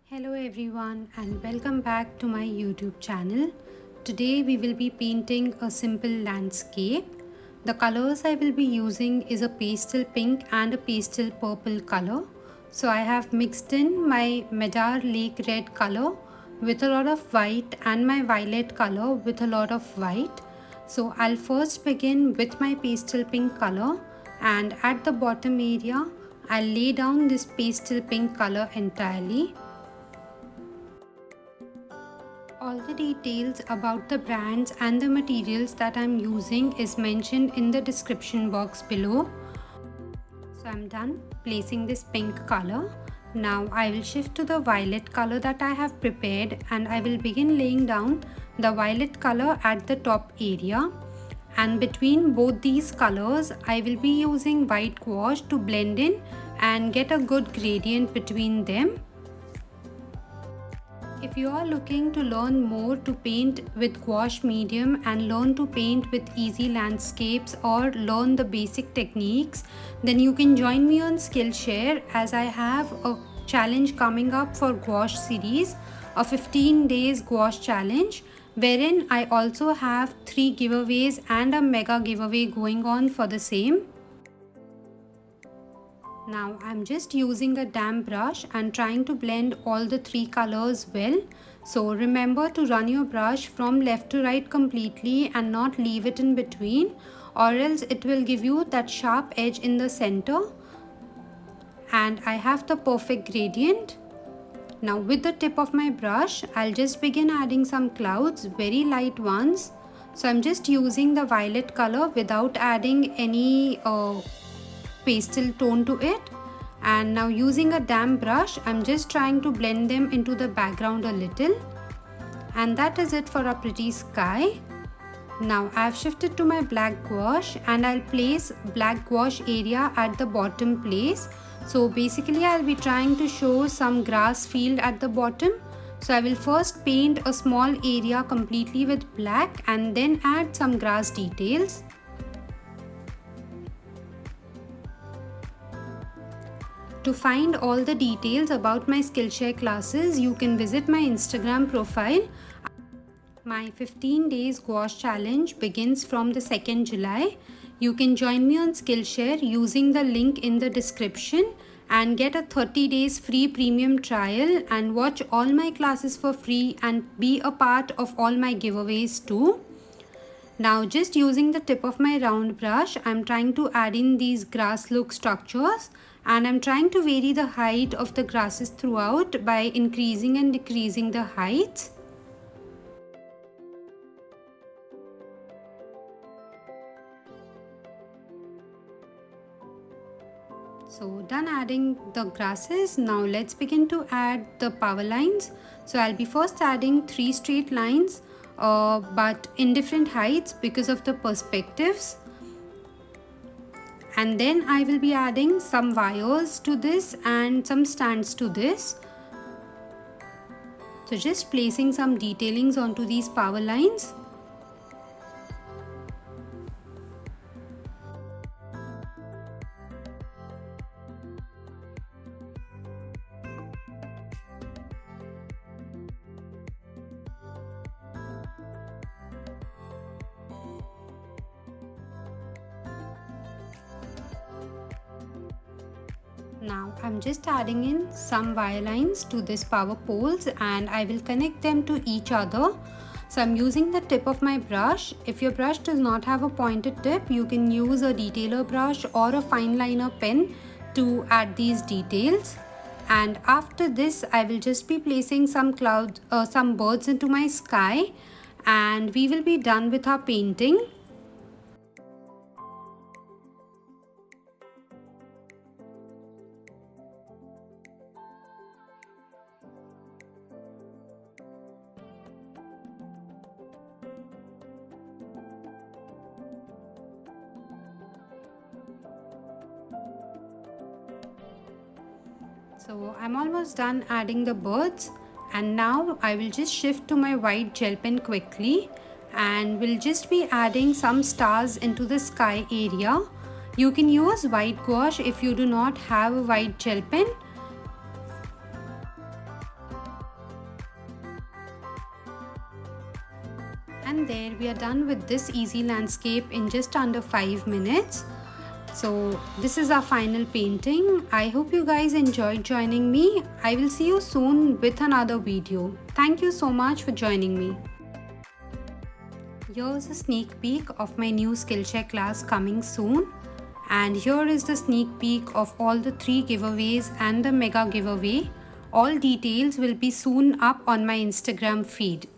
Hello everyone and welcome back to my YouTube channel. Today we will be painting a simple landscape. The colors I will be using is a pastel pink and a pastel purple color. So I have mixed in my Madar Lake red color with a lot of white and my violet color with a lot of white. So I'll first begin with my pastel pink color, and at the bottom area I'll lay down this pastel pink color entirely. All the details about the brands and the materials that I'm using is mentioned in the description box below. So I'm done placing this pink color. Now I will shift to the violet color that I have prepared, and I will begin laying down the violet color at the top area. And between both these colors I will be using white gouache to blend in and get a good gradient between them. If you are looking to learn more to paint with gouache medium and learn to paint with easy landscapes or learn the basic techniques, then you can join me on Skillshare, as I have a challenge coming up for gouache series, a 15 days gouache challenge, wherein I also have 3 giveaways and a mega giveaway going on for the same. Now I'm just using a damp brush and trying to blend all the 3 colors well. So remember to run your brush from left to right completely and not leave it in between, or else it will give you that sharp edge in the center. And I have the perfect gradient. Now with the tip of my brush I'll just begin adding some clouds, very light ones. So I'm just using the violet color without adding any pastel tone to it, and now using a damp brush I'm just trying to blend them into the background a little, and that is it for a pretty sky. Now I've shifted to my black gouache and I'll place black gouache area at the bottom place. So basically I'll be trying to show some grass field at the bottom. So I will first paint a small area completely with black and then add some grass details. To find all the details about my Skillshare classes, you can visit my Instagram profile. My 15 days gouache challenge begins from the 2nd July. You can join me on Skillshare using the link in the description and get a 30 days free premium trial and watch all my classes for free and be a part of all my giveaways too. Now just using the tip of my round brush, I'm trying to add in these grass look structures, and I'm trying to vary the height of the grasses throughout by increasing and decreasing the heights. So done adding the grasses, now let's begin to add the power lines. So I'll be first adding 3 straight lines but in different heights because of the perspectives. And then I will be adding some wires to this and some stands to this. So just placing some detailings onto these power lines. Now I'm just adding in some wire lines to this power poles and I will connect them to each other. So I'm using the tip of my brush. If your brush does not have a pointed tip, you can use a detailer brush or a fine liner pen to add these details. And after this I will just be placing some clouds, some birds into my sky, and we will be done with our painting. So I'm almost done adding the birds, and now I will just shift to my white gel pen quickly and will just be adding some stars into the sky area. You can use white gouache if you do not have a white gel pen. And there we are done with this easy landscape in just under 5 minutes. So this is our final painting. I hope you guys enjoyed joining me. I will see you soon with another video. Thank you so much for joining me. Here's a sneak peek of my new Skillshare class coming soon. And here is the sneak peek of all the 3 giveaways and the mega giveaway. All details will be soon up on my Instagram feed.